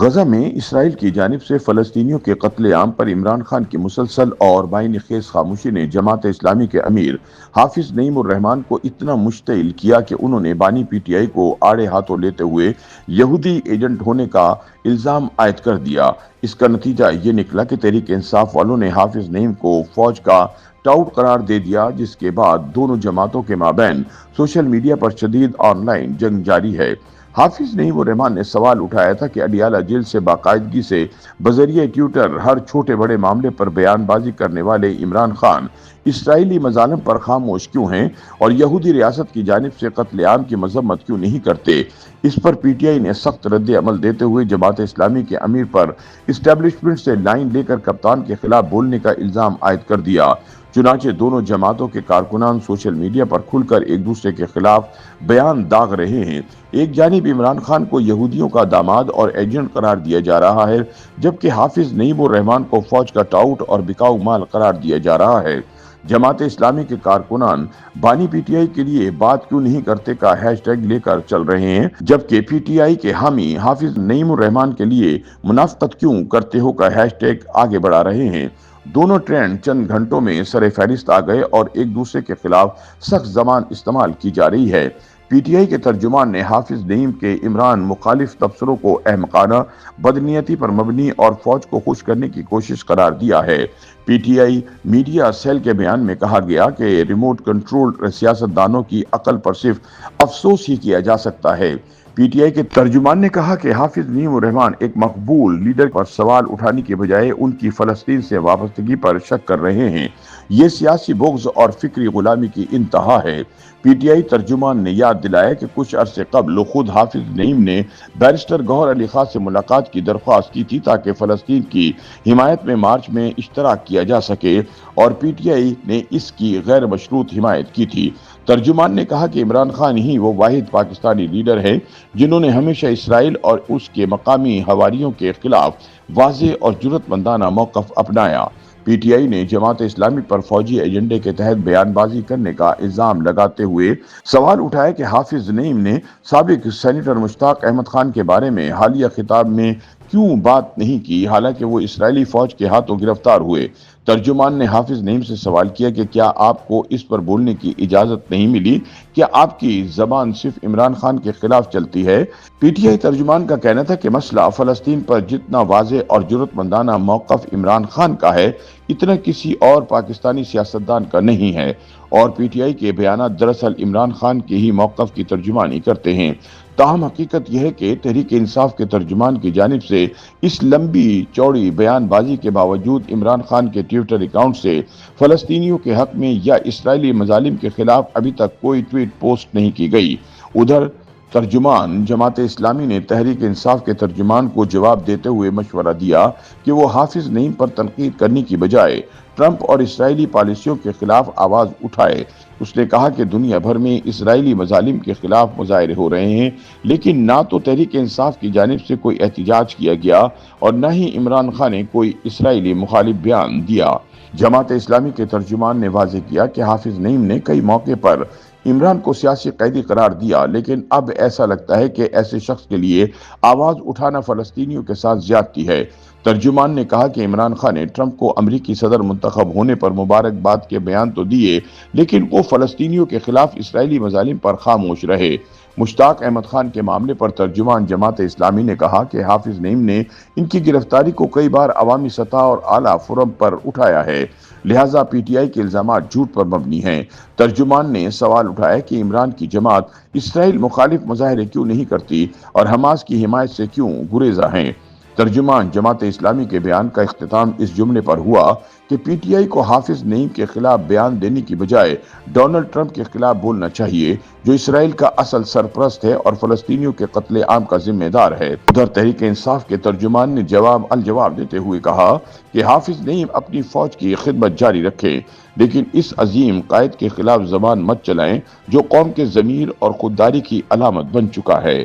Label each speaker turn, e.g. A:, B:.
A: غزہ میں اسرائیل کی جانب سے فلسطینیوں کے قتل عام پر عمران خان کی مسلسل اور بائن خیز خاموشی نے جماعت اسلامی کے امیر حافظ نعیم الرحمان کو اتنا مشتعل کیا کہ انہوں نے بانی پی ٹی آئی کو آڑے ہاتھوں لیتے ہوئے یہودی ایجنٹ ہونے کا الزام عائد کر دیا۔ اس کا نتیجہ یہ نکلا کہ تحریک انصاف والوں نے حافظ نعیم کو فوج کا ٹاؤٹ قرار دے دیا، جس کے بعد دونوں جماعتوں کے مابین سوشل میڈیا پر شدید آن لائن جنگ جاری ہے۔ حافظ نعیم الرحمان نے سوال اٹھایا تھا کہ اڈیالہ جیل سے باقاعدگی سے بذریعہ ٹویٹر ہر چھوٹے بڑے معاملے پر بیان بازی کرنے والے عمران خان اسرائیلی مظالم پر خاموش کیوں ہیں اور یہودی ریاست کی جانب سے قتل عام کی مذمت کیوں نہیں کرتے۔ اس پر پی ٹی آئی نے سخت رد عمل دیتے ہوئے جماعت اسلامی کے امیر پر اسٹیبلشمنٹ سے لائن لے کر کپتان کے خلاف بولنے کا الزام عائد کر دیا۔ چنانچہ دونوں جماعتوں کے کارکنان سوشل میڈیا پر کھل کر ایک دوسرے کے خلاف بیان داغ رہے ہیں۔ ایک جانب عمران خان کو یہودیوں کا داماد اور ایجنٹ قرار دیا جا رہا ہے، جبکہ حافظ نعیم الرحمان کو فوج کا ٹاؤٹ اور بکاؤ مال قرار دیا جا رہا ہے۔ جماعت اسلامی کے کارکنان بانی پی ٹی آئی کے لیے بات کیوں نہیں کرتے کا ہیش ٹیگ لے کر چل رہے ہیں، جبکہ پی ٹی آئی کے حامی حافظ نعیم الرحمان کے لیے منافقت کیوں کرتے ہو کا ہیش ٹیگ آگے بڑھا رہے ہیں۔ دونوں ٹرینڈ چند گھنٹوں میں سر فہرست آ گئے اور ایک دوسرے کے خلاف سخت زبان استعمال کی جا رہی ہے۔ پی ٹی آئی کے ترجمان نے حافظ نعیم کے عمران مخالف تبصروں کو احمقانہ، بدنیتی پر مبنی اور فوج کو خوش کرنے کی کوشش قرار دیا ہے۔ P T I media cell کے بیان میں کہا گیا کہ ریموٹ کنٹرول سیاستدانوں کی عقل پر صرف افسوس ہی کیا جا سکتا ہے۔ پی ٹی آئی کے ترجمان نے کہا کہ حافظ نعیم الرحمان ایک مقبول لیڈر پر سوال اٹھانے کے بجائے ان کی فلسطین سے وابستگی پر شک کر رہے ہیں۔ یہ سیاسی بغض اور فکری غلامی کی انتہا ہے۔ پی ٹی آئی ترجمان نے یاد دلایا کہ کچھ عرصے قبل خود حافظ نعیم نے بیرسٹر گوہر علی خان سے ملاقات کی درخواست کی تھی تاکہ فلسطین کی حمایت میں مارچ میں اشتراک کیا جا سکے، اور پی ٹی آئی نے اس کی غیر مشروط حمایت کی تھی۔ ترجمان نے کہا کہ عمران خان ہی وہ واحد پاکستانی لیڈر ہیں جنہوں نے ہمیشہ اسرائیل اور اس کے مقامی حواریوں کے خلاف واضح اور جرأت مندانہ موقف اپنایا۔ پی ٹی آئی نے جماعت اسلامی پر فوجی ایجنڈے کے تحت بیان بازی کرنے کا الزام لگاتے ہوئے سوال اٹھایا کہ حافظ نعیم نے سابق سینیٹر مشتاق احمد خان کے بارے میں حالیہ خطاب میں کیوں بات نہیں کی، حالانکہ وہ اسرائیلی فوج کے ہاتھوں گرفتار ہوئے۔ ترجمان نے حافظ نعیم سے سوال کیا کہ کیا آپ کو اس پر بولنے کی اجازت نہیں ملی؟ کیا آپ کی زبان صرف عمران خان کے خلاف چلتی ہے؟ پی ٹی آئی ترجمان کا کہنا تھا کہ مسئلہ فلسطین پر جتنا واضح اور جرأت مندانہ موقف عمران خان کا ہے، اتنا کسی اور پاکستانی سیاستدان کا نہیں ہے، اور پی ٹی آئی کے بیانات دراصل عمران خان کے ہی موقف کی ترجمانی کرتے ہیں۔ تاہم حقیقت یہ ہے کہ تحریک انصاف کے ترجمان کی جانب سے اس لمبی چوڑی بیان بازی کے باوجود عمران خان کے ٹویٹر اکاؤنٹ سے فلسطینیوں کے حق میں یا اسرائیلی مظالم کے خلاف ابھی تک کوئی ٹویٹ پوسٹ نہیں کی گئی۔ ادھر ترجمان جماعت اسلامی نے تحریک انصاف کے ترجمان کو جواب دیتے ہوئے مشورہ دیا کہ وہ حافظ نعیم پر تنقید کرنے کی بجائے ٹرمپ اور اسرائیلی پالیسیوں کے خلاف آواز اٹھائے۔ اس نے کہا کہ دنیا بھر میں اسرائیلی مظالم کے خلاف مظاہرے ہو رہے ہیں، لیکن نہ تو تحریک انصاف کی جانب سے کوئی احتجاج کیا گیا اور نہ ہی عمران خان نے کوئی اسرائیلی مخالف بیان دیا۔ جماعت اسلامی کے ترجمان نے واضح کیا کہ حافظ نعیم نے کئی موقع پر عمران کو سیاسی قیدی قرار دیا، لیکن اب ایسا لگتا ہے کہ ایسے شخص کے لیے آواز اٹھانا فلسطینیوں کے ساتھ زیادتی ہے۔ ترجمان نے کہا کہ عمران خان نے ٹرمپ کو امریکی صدر منتخب ہونے پر مبارکباد کے بیان تو دیے، لیکن وہ فلسطینیوں کے خلاف اسرائیلی مظالم پر خاموش رہے۔ مشتاق احمد خان کے معاملے پر ترجمان جماعت اسلامی نے کہا کہ حافظ نعیم نے ان کی گرفتاری کو کئی بار عوامی سطح اور اعلیٰ فورم پر اٹھایا ہے، لہٰذا پی ٹی آئی کے الزامات جھوٹ پر مبنی ہیں۔ ترجمان نے سوال اٹھایا کہ عمران کی جماعت اسرائیل مخالف مظاہرے کیوں نہیں کرتی اور حماس کی حمایت سے کیوں گریزاں ہیں۔ ترجمان جماعت اسلامی کے بیان کا اختتام اس جملے پر ہوا کہ پی ٹی آئی کو حافظ نعیم کے خلاف بیان دینے کی بجائے ڈونلڈ ٹرمپ کے خلاف بولنا چاہیے، جو اسرائیل کا اصل سرپرست ہے اور فلسطینیوں کے قتل عام کا ذمہ دار ہے۔ ادھر تحریک انصاف کے ترجمان نے الجواب دیتے ہوئے کہا کہ حافظ نعیم اپنی فوج کی خدمت جاری رکھے، لیکن اس عظیم قائد کے خلاف زبان مت چلائیں جو قوم کے ضمیر اور خودداری کی علامت بن چکا ہے۔